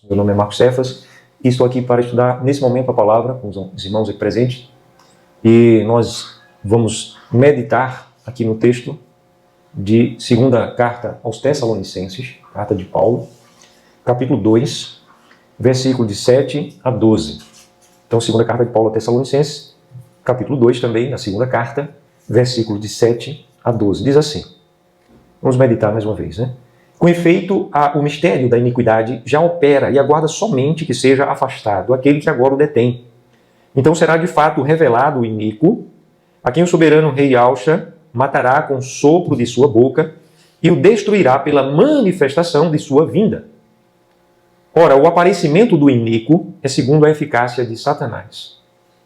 Meu nome é Marcos Cefas e estou aqui para estudar nesse momento a palavra com os irmãos aqui presentes. E nós vamos meditar aqui no texto de segunda carta aos Tessalonicenses, carta de Paulo, capítulo 2, versículo de 7 a 12. Então, segunda carta de Paulo a Tessalonicenses, capítulo 2 também, na segunda carta, versículo de 7 a 12. Diz assim, vamos meditar mais uma vez, né? Com efeito, o mistério da iniquidade já opera e aguarda somente que seja afastado aquele que agora o detém. Então será de fato revelado o iníquo, a quem o soberano rei Alcha matará com o sopro de sua boca e o destruirá pela manifestação de sua vinda. Ora, o aparecimento do iníquo é segundo a eficácia de Satanás,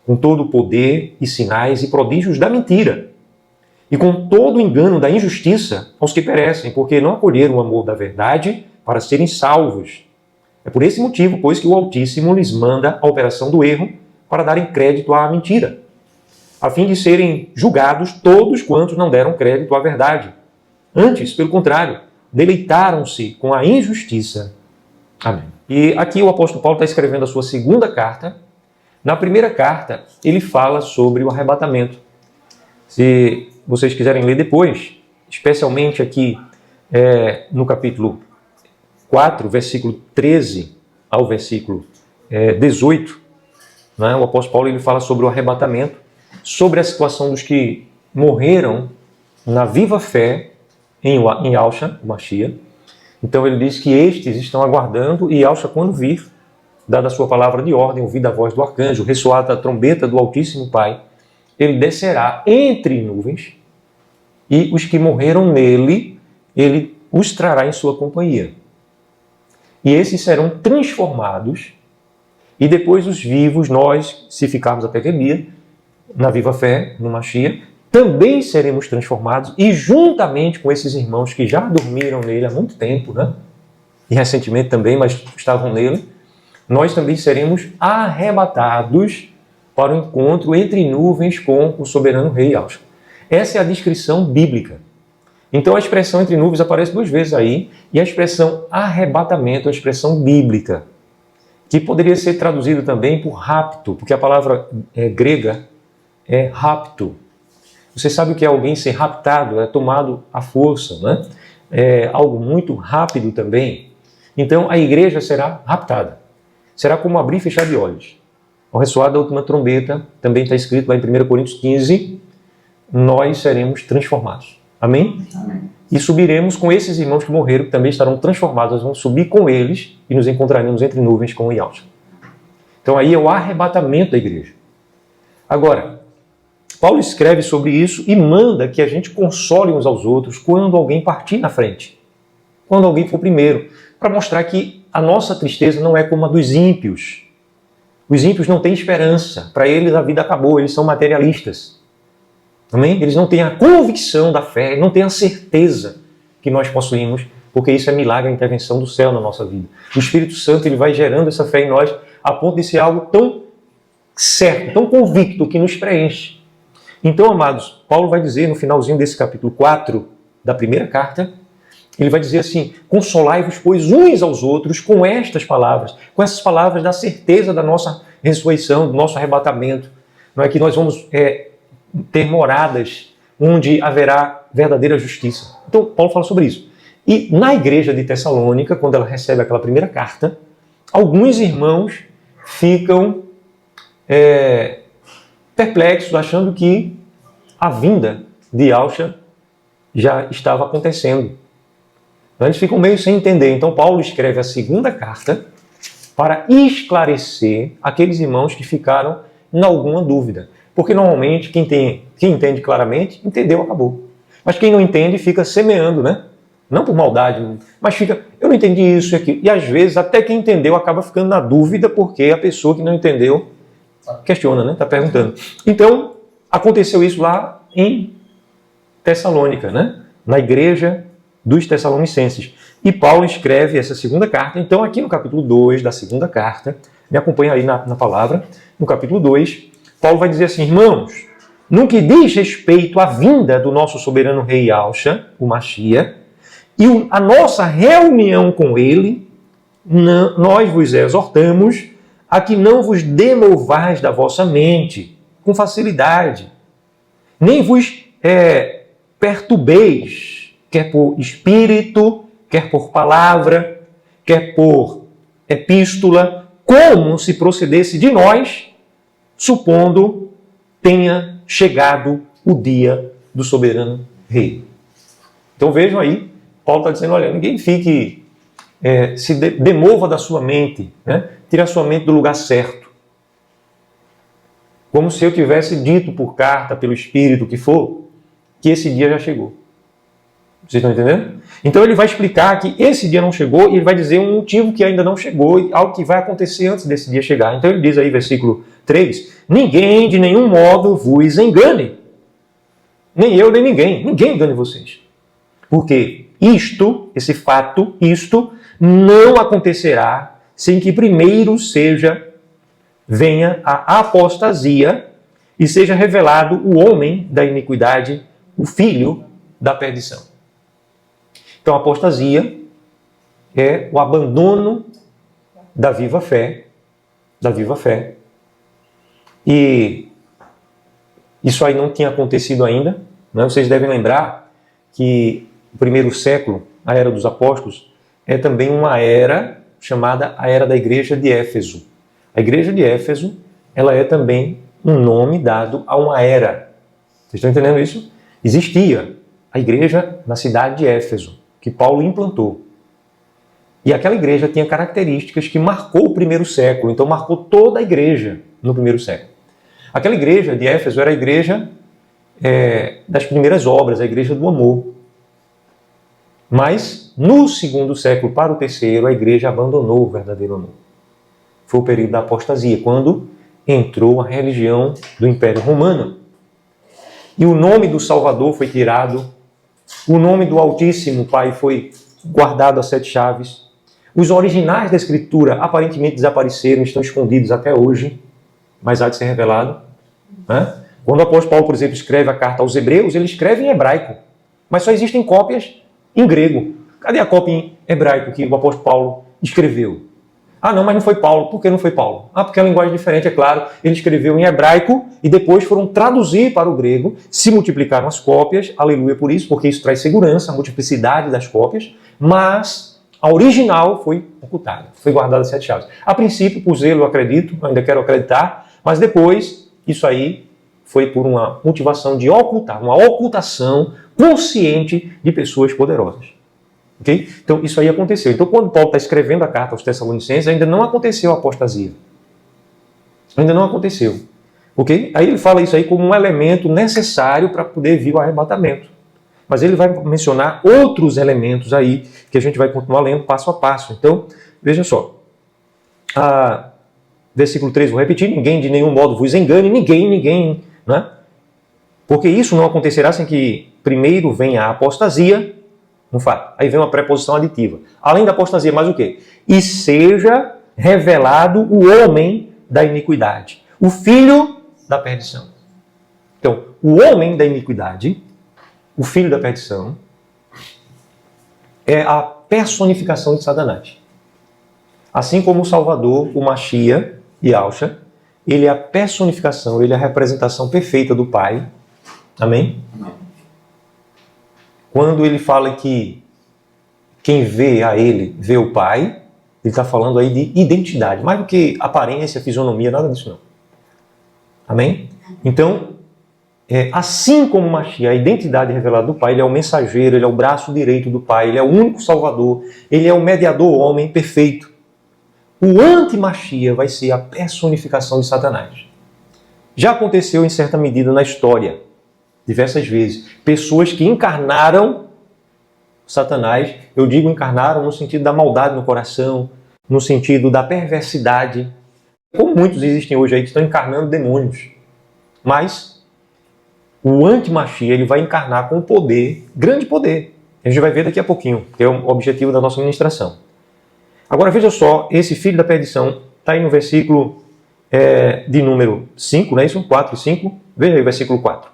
com todo o poder e sinais e prodígios da mentira, e com todo o engano da injustiça aos que perecem, porque não acolheram o amor da verdade para serem salvos. É por esse motivo, pois, que o Altíssimo lhes manda a operação do erro para darem crédito à mentira, a fim de serem julgados todos quantos não deram crédito à verdade. Antes, pelo contrário, deleitaram-se com a injustiça. Amém. E aqui o apóstolo Paulo está escrevendo a sua segunda carta. Na primeira carta, ele fala sobre o arrebatamento. Se vocês quiserem ler depois, especialmente aqui no capítulo 4, versículo 13 ao versículo 18, né, o apóstolo Paulo ele fala sobre o arrebatamento, sobre a situação dos que morreram na viva fé em Alcha, Mashiach. Então ele diz que estes estão aguardando e Alcha, quando vir, dada a sua palavra de ordem, ouvida a voz do arcanjo, ressoada a trombeta do Altíssimo Pai, ele descerá entre nuvens e os que morreram nele, ele os trará em sua companhia. E esses serão transformados e depois os vivos, nós, se ficarmos até que dia, na viva fé, no Mashiach, também seremos transformados e juntamente com esses irmãos que já dormiram nele há muito tempo, né? E recentemente também, mas estavam nele, nós também seremos arrebatados para o encontro entre nuvens com o soberano rei Alcha. Essa é a descrição bíblica. Então a expressão entre nuvens aparece duas vezes aí, e a expressão arrebatamento é a expressão bíblica, que poderia ser traduzido também por rapto, porque a palavra grega é rapto. Você sabe o que é alguém ser raptado? É tomado à força, né? É algo muito rápido também. Então a igreja será raptada. Será como abrir e fechar de olhos. Ao ressoar da última trombeta, também está escrito lá em 1 Coríntios 15, nós seremos transformados. Amém? Amém. E subiremos com esses irmãos que morreram, que também estarão transformados. Nós vamos subir com eles e nos encontraremos entre nuvens com o Yalcha. Então aí é o arrebatamento da igreja. Agora, Paulo escreve sobre isso e manda que a gente console uns aos outros quando alguém partir na frente, quando alguém for primeiro, para mostrar que a nossa tristeza não é como a dos ímpios. Os ímpios não têm esperança. Para eles a vida acabou, eles são materialistas. Amém? Eles não têm a convicção da fé, não têm a certeza que nós possuímos, porque isso é milagre, a intervenção do céu na nossa vida. O Espírito Santo ele vai gerando essa fé em nós a ponto de ser algo tão certo, tão convicto que nos preenche. Então, amados, Paulo vai dizer no finalzinho desse capítulo 4 da primeira carta, ele vai dizer assim, consolai-vos, pois, uns aos outros com estas palavras, com essas palavras da certeza da nossa ressurreição, do nosso arrebatamento. Não é que nós vamos ter moradas onde haverá verdadeira justiça. Então, Paulo fala sobre isso. E na igreja de Tessalônica, quando ela recebe aquela primeira carta, alguns irmãos ficam perplexos, achando que a vinda de Alcha já estava acontecendo. Eles ficam meio sem entender. Então Paulo escreve a segunda carta para esclarecer aqueles irmãos que ficaram em alguma dúvida. Porque normalmente quem entende claramente, entendeu, acabou. Mas quem não entende fica semeando, né? Não por maldade, mas fica, eu não entendi isso e aquilo. E às vezes até quem entendeu acaba ficando na dúvida porque a pessoa que não entendeu questiona, né? Está perguntando. Então, aconteceu isso lá em Tessalônica, né? Na igreja dos Tessalonicenses. E Paulo escreve essa segunda carta. Então, aqui no capítulo 2 da segunda carta, me acompanha aí na palavra, no capítulo 2, Paulo vai dizer assim, irmãos, no que diz respeito à vinda do nosso soberano rei Alcha, o Mashiach, e a nossa reunião com ele, nós vos exortamos a que não vos demovais da vossa mente com facilidade, nem vos perturbeis, quer por espírito, quer por palavra, quer por epístola, como se procedesse de nós, supondo tenha chegado o dia do soberano Rei. Então vejam aí, Paulo está dizendo, olha, ninguém fique, se demova da sua mente, né? Tire a sua mente do lugar certo. Como se eu tivesse dito por carta, pelo Espírito, o que for, que esse dia já chegou. Vocês estão entendendo? Então ele vai explicar que esse dia não chegou e ele vai dizer um motivo que ainda não chegou e algo que vai acontecer antes desse dia chegar. Então ele diz aí, versículo 3, ninguém de nenhum modo vos engane. Nem eu, nem ninguém. Ninguém engane vocês. Porque esse fato, não acontecerá sem que primeiro venha a apostasia e seja revelado o homem da iniquidade, o filho da perdição. Então, a apostasia é o abandono da viva fé, E isso aí não tinha acontecido ainda, né? Vocês devem lembrar que o primeiro século, a era dos apóstolos, é também uma era chamada a era da igreja de Éfeso. A igreja de Éfeso, ela é também um nome dado a uma era. Vocês estão entendendo isso? Existia a igreja na cidade de Éfeso, que Paulo implantou. E aquela igreja tinha características que marcou o primeiro século, então marcou toda a igreja no primeiro século. Aquela igreja de Éfeso era a igreja das primeiras obras, a igreja do amor. Mas, no segundo século para o terceiro, a igreja abandonou o verdadeiro amor. Foi o período da apostasia, quando entrou a religião do Império Romano. E o nome do Salvador foi tirado, o nome do Altíssimo Pai foi guardado a 7 chaves. Os originais da Escritura aparentemente desapareceram, estão escondidos até hoje, mas há de ser revelado. Né? Quando o apóstolo Paulo, por exemplo, escreve a carta aos Hebreus, ele escreve em hebraico, mas só existem cópias em grego. Cadê a cópia em hebraico que o apóstolo Paulo escreveu? Ah, não, mas não foi Paulo. Por que não foi Paulo? Ah, porque a linguagem é diferente, é claro. Ele escreveu em hebraico e depois foram traduzir para o grego, se multiplicaram as cópias, aleluia por isso, porque isso traz segurança, a multiplicidade das cópias, mas a original foi ocultada, foi guardada a 7 chaves. A princípio, por zelo, eu acredito, ainda quero acreditar, mas depois, isso aí foi por uma motivação de ocultar, uma ocultação consciente de pessoas poderosas. Okay? Então, isso aí aconteceu. Então, quando Paulo está escrevendo a carta aos Tessalonicenses, ainda não aconteceu a apostasia. Ainda não aconteceu. Okay? Aí ele fala isso aí como um elemento necessário para poder vir o arrebatamento. Mas ele vai mencionar outros elementos aí que a gente vai continuar lendo passo a passo. Então, veja só. Versículo 3, vou repetir. Ninguém de nenhum modo vos engane. Ninguém. Né? Porque isso não acontecerá sem que primeiro venha a apostasia. Um fato. Aí vem uma preposição aditiva. Além da apostasia, mais o quê? E seja revelado o homem da iniquidade, o filho da perdição. Então, o homem da iniquidade, o filho da perdição, é a personificação de Satanás. Assim como o Salvador, o Mashiach, Yahshua, ele é a personificação, ele é a representação perfeita do Pai. Amém? Quando ele fala que quem vê a ele vê o Pai, ele está falando aí de identidade. Mais do que aparência, fisionomia, nada disso não. Amém? Então, assim como o Mashiach, a identidade revelada do Pai, ele é o mensageiro, ele é o braço direito do Pai, ele é o único Salvador, ele é o mediador homem perfeito. O anti-Mashiach vai ser a personificação de Satanás. Já aconteceu em certa medida na história, diversas vezes. Pessoas que encarnaram Satanás, eu digo encarnaram no sentido da maldade no coração, no sentido da perversidade. Como muitos existem hoje aí que estão encarnando demônios. Mas o anti-Mashiach, ele vai encarnar com poder, grande poder. A gente vai ver daqui a pouquinho, que é o objetivo da nossa ministração. Agora veja só, esse filho da perdição está aí no versículo de número 5, não é isso? 4 e 5. Veja aí o versículo 4.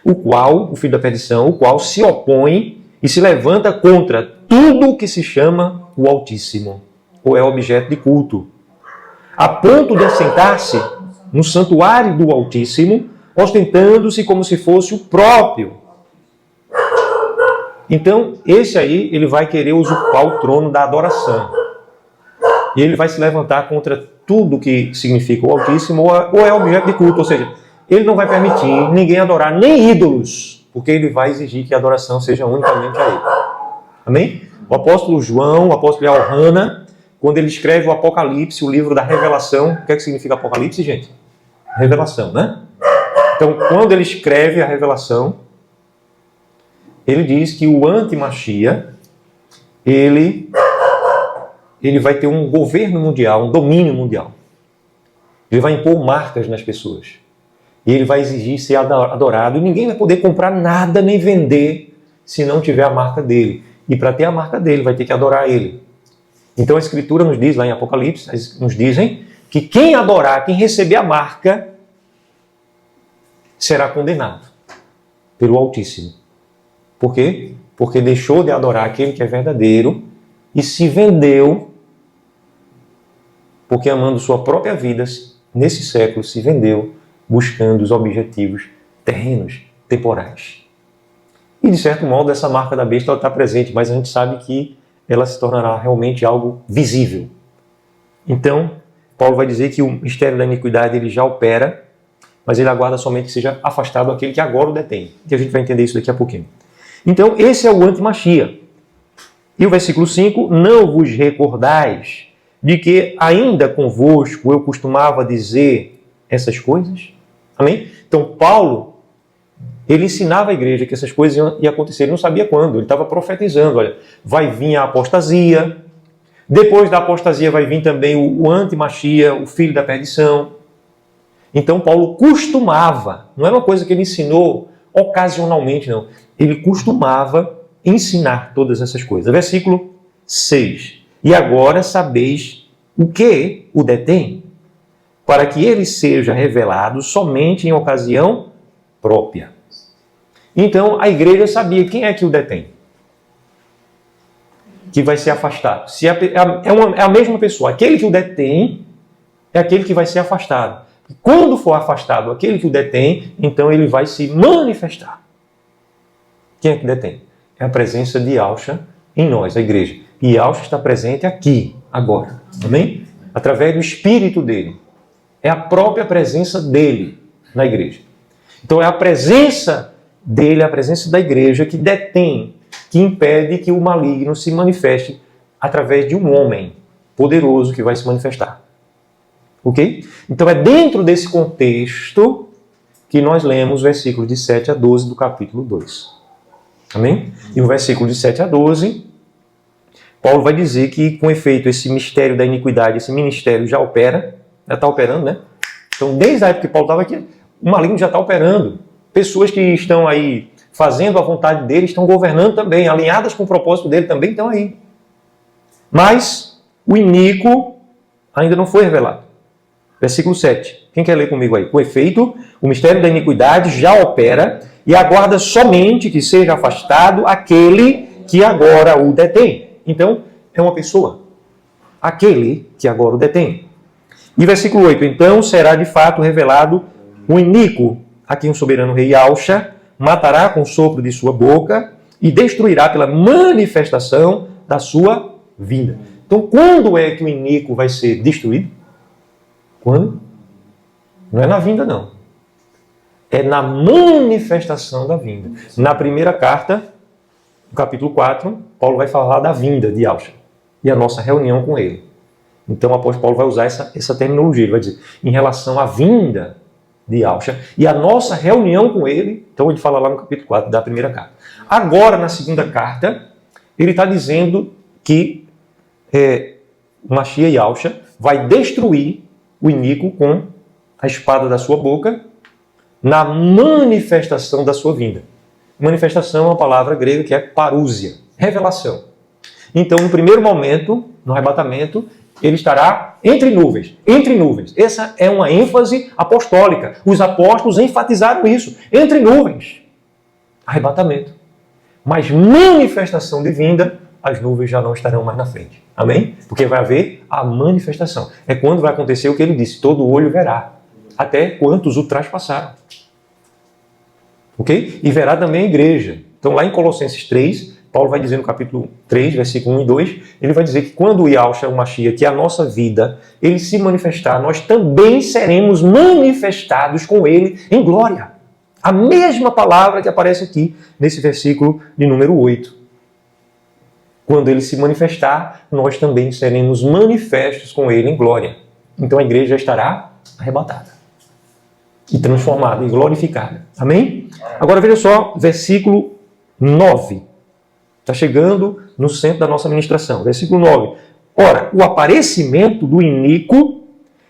O filho da perdição, o qual se opõe e se levanta contra tudo o que se chama o Altíssimo. ou é objeto de culto, a ponto de assentar-se no santuário do Altíssimo, ostentando-se como se fosse o próprio. Então, esse aí, ele vai querer usurpar o trono da adoração. E ele vai se levantar contra tudo que significa o Altíssimo ou é objeto de culto. Ou seja, ele não vai permitir ninguém adorar nem ídolos, porque ele vai exigir que a adoração seja unicamente a ele. Amém? O apóstolo João, o apóstolo Yohana, quando ele escreve o Apocalipse, o livro da revelação, o que é que significa Apocalipse, gente? Revelação, né? Então, quando ele escreve a revelação, ele diz que o anti-Machia, ele vai ter um governo mundial, um domínio mundial. Ele vai impor marcas nas pessoas. E ele vai exigir ser adorado. E ninguém vai poder comprar nada nem vender se não tiver a marca dele. E para ter a marca dele, vai ter que adorar ele. Então a Escritura nos diz, lá em Apocalipse, nos dizem que quem adorar, quem receber a marca, será condenado pelo Altíssimo. Por quê? Porque deixou de adorar aquele que é verdadeiro e se vendeu, porque amando sua própria vida, nesse século se vendeu, buscando os objetivos terrenos, temporais. E de certo modo essa marca da besta está presente, mas a gente sabe que ela se tornará realmente algo visível. Então, Paulo vai dizer que o mistério da iniquidade ele já opera, mas ele aguarda somente que seja afastado aquele que agora o detém. E a gente vai entender isso daqui a pouquinho. Então, esse é o anti-Machia. E o versículo 5, não vos recordais de que ainda convosco eu costumava dizer essas coisas? Amém? Então, Paulo, ele ensinava a igreja que essas coisas iam acontecer. Ele não sabia quando, ele estava profetizando. Olha, vai vir a apostasia, depois da apostasia vai vir também o anti-Machia, o filho da perdição. Então, Paulo costumava, não é uma coisa que ele ensinou ocasionalmente, não. Ele costumava ensinar todas essas coisas. Versículo 6. E agora sabeis o que o detém, para que ele seja revelado somente em ocasião própria. Então, a igreja sabia quem é que o detém, que vai ser afastado. Se é a mesma pessoa, aquele que o detém é aquele que vai ser afastado. E quando for afastado aquele que o detém, então ele vai se manifestar. Quem é que detém? É a presença de Yahshua em nós, a igreja. E Yahshua está presente aqui, agora. Amém? Através do Espírito dele. É a própria presença dele na igreja. Então é a presença dele, a presença da igreja que detém, que impede que o maligno se manifeste através de um homem poderoso que vai se manifestar. Ok? Então é dentro desse contexto que nós lemos versículos de 7 a 12 do capítulo 2. Amém? E no versículo de 7 a 12, Paulo vai dizer que, com efeito, esse mistério da iniquidade, esse ministério já opera, já está operando, né? Então, desde a época que Paulo estava aqui, o maligno já está operando. Pessoas que estão aí fazendo a vontade dele estão governando também, alinhadas com o propósito dele também estão aí. Mas o iníquo ainda não foi revelado. Versículo 7. Quem quer ler comigo aí? Com efeito, o mistério da iniquidade já opera e aguarda somente que seja afastado aquele que agora o detém. Então, é uma pessoa. Aquele que agora o detém. E versículo 8. Então será de fato revelado o iníquo, a quem o soberano rei Yahshua matará com o sopro de sua boca e destruirá pela manifestação da sua vinda. Então, quando é que o iníquo vai ser destruído? Quando? Não é na vinda, não. É na manifestação da vinda. Na primeira carta, no capítulo 4, Paulo vai falar da vinda de Yahshua e a nossa reunião com ele. Então, o apóstolo Paulo vai usar essa terminologia. Ele vai dizer, em relação à vinda de Yahshua e a nossa reunião com ele. Então, ele fala lá no capítulo 4 da primeira carta. Agora, na segunda carta, ele está dizendo que o Mashiach Yahshua vai destruir o iníquo com a espada da sua boca na manifestação da sua vinda. Manifestação é uma palavra grega que é parúzia, revelação. Então, no primeiro momento, no arrebatamento, ele estará entre nuvens, entre nuvens. Essa é uma ênfase apostólica. Os apóstolos enfatizaram isso, entre nuvens. Arrebatamento. Mas manifestação de vinda as nuvens já não estarão mais na frente. Amém? Porque vai haver a manifestação. É quando vai acontecer o que ele disse, todo olho verá, até quantos o traspassaram. Ok? E verá também a igreja. Então lá em Colossenses 3, Paulo vai dizer no capítulo 3, versículo 1 e 2, ele vai dizer que quando o Yahushua, o Mashiach, que é a nossa vida, ele se manifestar, nós também seremos manifestados com ele em glória. A mesma palavra que aparece aqui nesse versículo de número 8. Quando ele se manifestar, nós também seremos manifestos com ele em glória. Então a igreja estará arrebatada e transformada e glorificada. Amém? Agora veja só, versículo 9. Está chegando no centro da nossa ministração. Versículo 9. Ora, o aparecimento do iníquo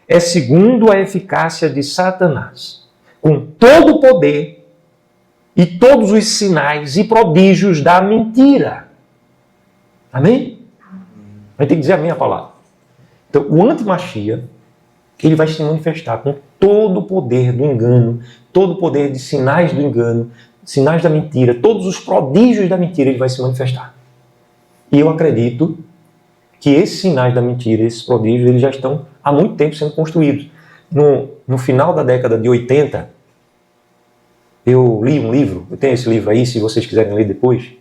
é segundo a eficácia de Satanás, com todo o poder e todos os sinais e prodígios da mentira. Amém? Vai ter que dizer amém a palavra. Então, o anti-Mashiach, ele vai se manifestar com todo o poder do engano, todo o poder de sinais do engano, sinais da mentira, todos os prodígios da mentira, ele vai se manifestar. E eu acredito que esses sinais da mentira, esses prodígios, eles já estão há muito tempo sendo construídos. No final da década de 80, eu li um livro, eu tenho esse livro aí, se vocês quiserem ler depois,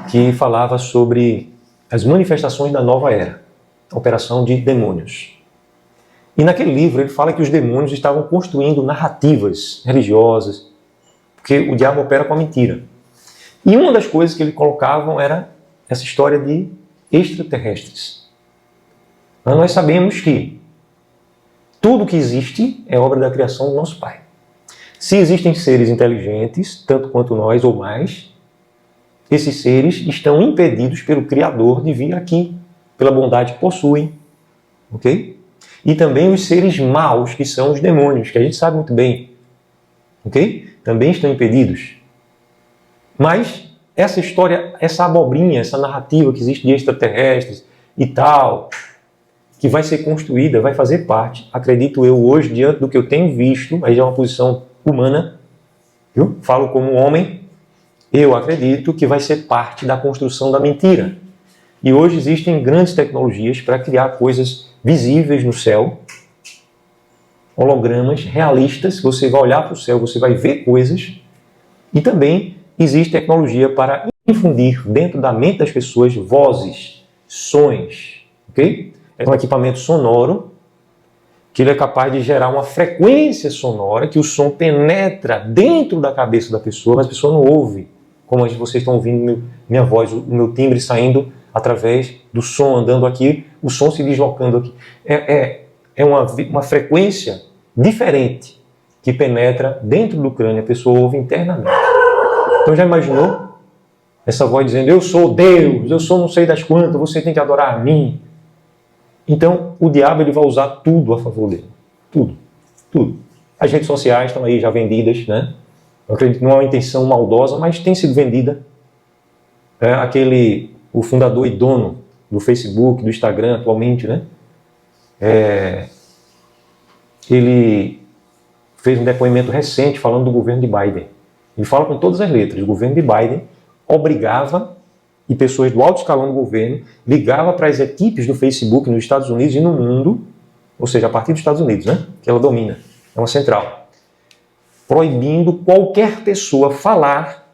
que falava sobre as manifestações da nova era, a operação de demônios. E naquele livro ele fala que os demônios estavam construindo narrativas religiosas, porque o diabo opera com a mentira. E uma das coisas que eles colocavam era essa história de extraterrestres. Mas nós sabemos que tudo que existe é obra da criação do nosso Pai. Se existem seres inteligentes, tanto quanto nós ou mais, esses seres estão impedidos pelo Criador de vir aqui, pela bondade que possuem. Ok? E também os seres maus, que são os demônios, que a gente sabe muito bem. Ok? Também estão impedidos. Mas essa história, essa abobrinha, essa narrativa que existe de extraterrestres e tal, que vai ser construída, vai fazer parte, acredito eu hoje, diante do que eu tenho visto, aí já é uma posição humana, viu? Falo como homem, eu acredito que vai ser parte da construção da mentira. E hoje existem grandes tecnologias para criar coisas visíveis no céu, hologramas realistas, você vai olhar para o céu, você vai ver coisas, e também existe tecnologia para infundir dentro da mente das pessoas vozes, sons, ok? É um equipamento sonoro que ele é capaz de gerar uma frequência sonora que o som penetra dentro da cabeça da pessoa, mas a pessoa não ouve, como vocês estão ouvindo minha voz, o meu timbre saindo através do som, andando aqui, o som se deslocando aqui. É uma frequência diferente que penetra dentro do crânio, a pessoa ouve internamente. Então já imaginou essa voz dizendo, eu sou Deus, eu sou não sei das quantas, você tem que adorar a mim. Então o diabo ele vai usar tudo a favor dele. Tudo. Tudo. As redes sociais estão aí já vendidas, né? Eu acredito que não é uma intenção maldosa, mas tem sido vendida. O fundador e dono do Facebook, do Instagram atualmente, né? Ele fez um depoimento recente falando do governo de Biden. Ele fala com todas as letras. O governo de Biden obrigava, e pessoas do alto escalão do governo, ligava para as equipes do Facebook nos Estados Unidos e no mundo, ou seja, a partir dos Estados Unidos, né? Que ela domina, é uma central, proibindo qualquer pessoa falar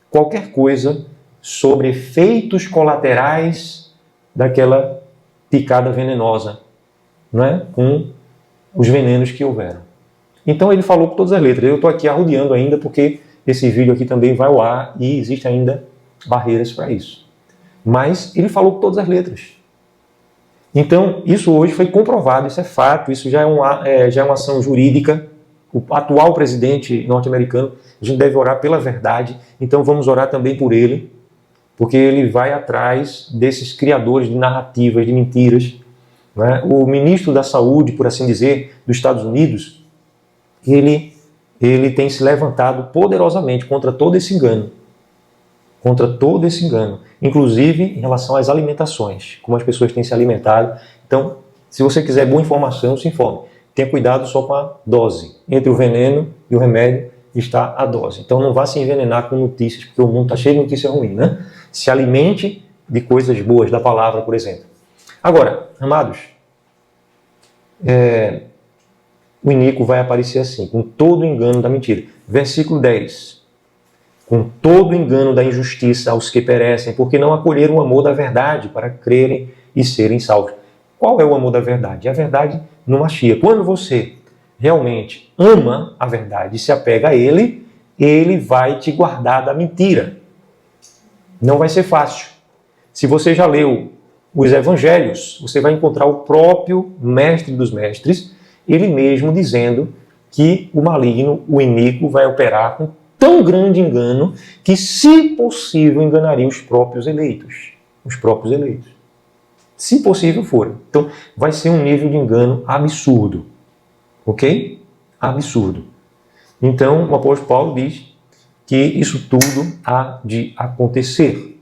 qualquer coisa sobre efeitos colaterais daquela picada venenosa, né? Com os venenos que houveram. Então ele falou com todas as letras. Eu estou aqui arrodeando ainda porque esse vídeo aqui também vai ao ar e existe ainda barreiras para isso. Mas ele falou com todas as letras. Então isso hoje foi comprovado, isso é fato, isso já é uma ação jurídica. O atual presidente norte-americano, a gente deve orar pela verdade, então vamos orar também por ele, porque ele vai atrás desses criadores de narrativas, de mentiras. Né? O ministro da Saúde, por assim dizer, dos Estados Unidos, ele tem se levantado poderosamente contra todo esse engano. Contra todo esse engano. Inclusive em relação às alimentações, como as pessoas têm se alimentado. Então, se você quiser boa informação, se informe. Tenha cuidado só com a dose. Entre o veneno e o remédio está a dose. Então não vá se envenenar com notícias, porque o mundo está cheio de notícia ruim, né? Se alimente de coisas boas da palavra, por exemplo. Agora, amados, o iníquo vai aparecer assim, com todo o engano da mentira. Versículo 10. Com todo o engano da injustiça aos que perecem, porque não acolheram o amor da verdade para crerem e serem salvos. Qual é o amor da verdade? É a verdade no Mashiach. Quando você realmente ama a verdade e se apega a ele, ele vai te guardar da mentira. Não vai ser fácil. Se você já leu os evangelhos, você vai encontrar o próprio mestre dos mestres, ele mesmo dizendo que o maligno, o iníquo, vai operar com tão grande engano que, se possível, enganaria os próprios eleitos. Os próprios eleitos. Se possível for. Então, vai ser um nível de engano absurdo. Ok? Absurdo. Então, o apóstolo Paulo diz que isso tudo há de acontecer.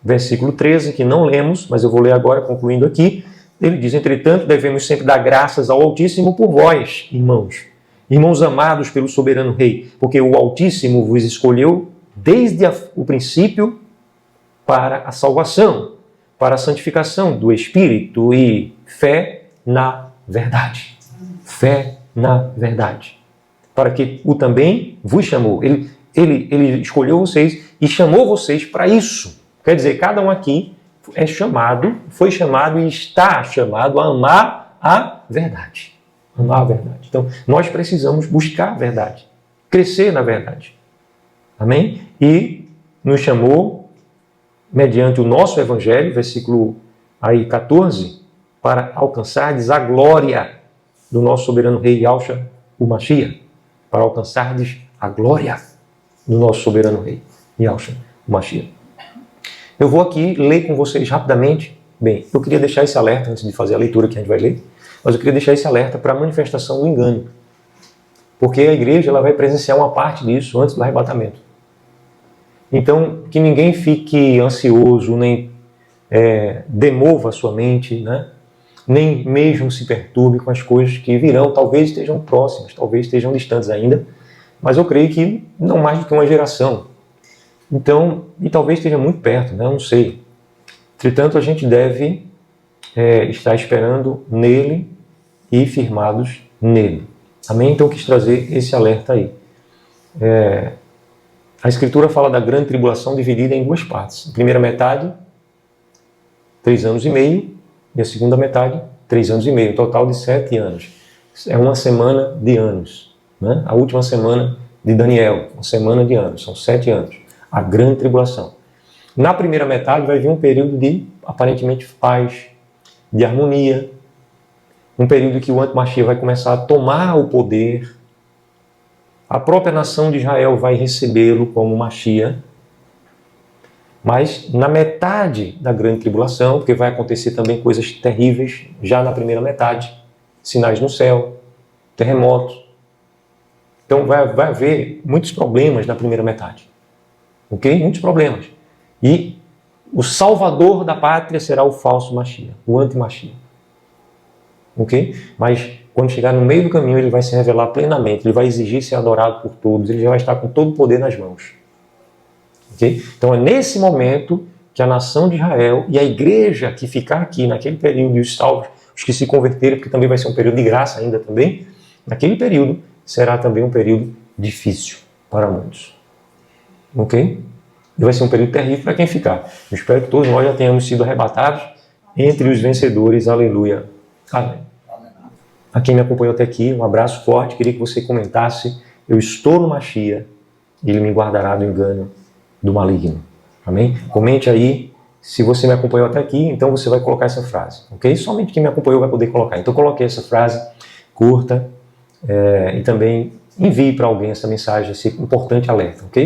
Versículo 13, que não lemos, mas eu vou ler agora, concluindo aqui. Ele diz, entretanto, devemos sempre dar graças ao Altíssimo por vós, irmãos. Irmãos amados pelo soberano Rei, porque o Altíssimo vos escolheu desde o princípio para a salvação, para a santificação do Espírito e fé na verdade. Fé na verdade. Para que o também vos chamou. Ele escolheu vocês e chamou vocês para isso. Quer dizer, cada um aqui é chamado, foi chamado e está chamado a amar a verdade. Amar a verdade. Então, nós precisamos buscar a verdade. Crescer na verdade. Amém? E nos chamou, mediante o nosso Evangelho, versículo 14, para alcançardes a glória do nosso soberano Rei Yahushua, o Mashiach. Para alcançardes a glória do nosso soberano Rei Yahushua, o Mashiach. Eu vou aqui ler com vocês rapidamente. Bem, eu queria deixar esse alerta antes de fazer a leitura que a gente vai ler, mas eu queria deixar esse alerta para a manifestação do engano. Porque a igreja ela vai presenciar uma parte disso antes do arrebatamento. Então, que ninguém fique ansioso, nem demova a sua mente, né? Nem mesmo se perturbe com as coisas que virão. Talvez estejam próximas, talvez estejam distantes ainda, mas eu creio que não mais do que uma geração. Então, e talvez esteja muito perto, né? Eu não sei. Entretanto, a gente deve estar esperando nele e firmados nele. Amém? Então, eu quis trazer esse alerta aí. A Escritura fala da grande tribulação dividida em duas partes. A primeira metade, 3 anos e meio, e a segunda metade, 3 anos e meio. Um total de 7 anos. É uma semana de anos. Né? A última semana de Daniel, uma semana de anos. São 7 anos. A grande tribulação. Na primeira metade vai vir um período de, aparentemente, paz, de harmonia. Um período que o anti-Mashiach vai começar a tomar o poder. A própria nação de Israel vai recebê-lo como Mashiach. Mas na metade da grande tribulação, porque vai acontecer também coisas terríveis, já na primeira metade, sinais no céu, terremotos. Então vai haver muitos problemas na primeira metade. Ok? Muitos problemas. E o salvador da pátria será o falso Mashiach, o anti-Mashiach. Ok? Mas quando chegar no meio do caminho, ele vai se revelar plenamente, ele vai exigir ser adorado por todos, ele já vai estar com todo o poder nas mãos. Okay? Então é nesse momento que a nação de Israel e a igreja que ficar aqui naquele período, e os salvos, os que se converterem, porque também vai ser um período de graça ainda também, naquele período será também um período difícil para muitos. Ok? E vai ser um período terrível para quem ficar. Eu espero que todos nós já tenhamos sido arrebatados entre os vencedores. Aleluia. Amém. A quem me acompanhou até aqui, um abraço forte. Queria que você comentasse: eu estou no Mashiach, ele me guardará do engano do maligno. Amém? Comente aí. Se você me acompanhou até aqui, então você vai colocar essa frase. Ok? Somente quem me acompanhou vai poder colocar. Então coloquei essa frase curta e também envie para alguém essa mensagem, esse importante alerta. Ok?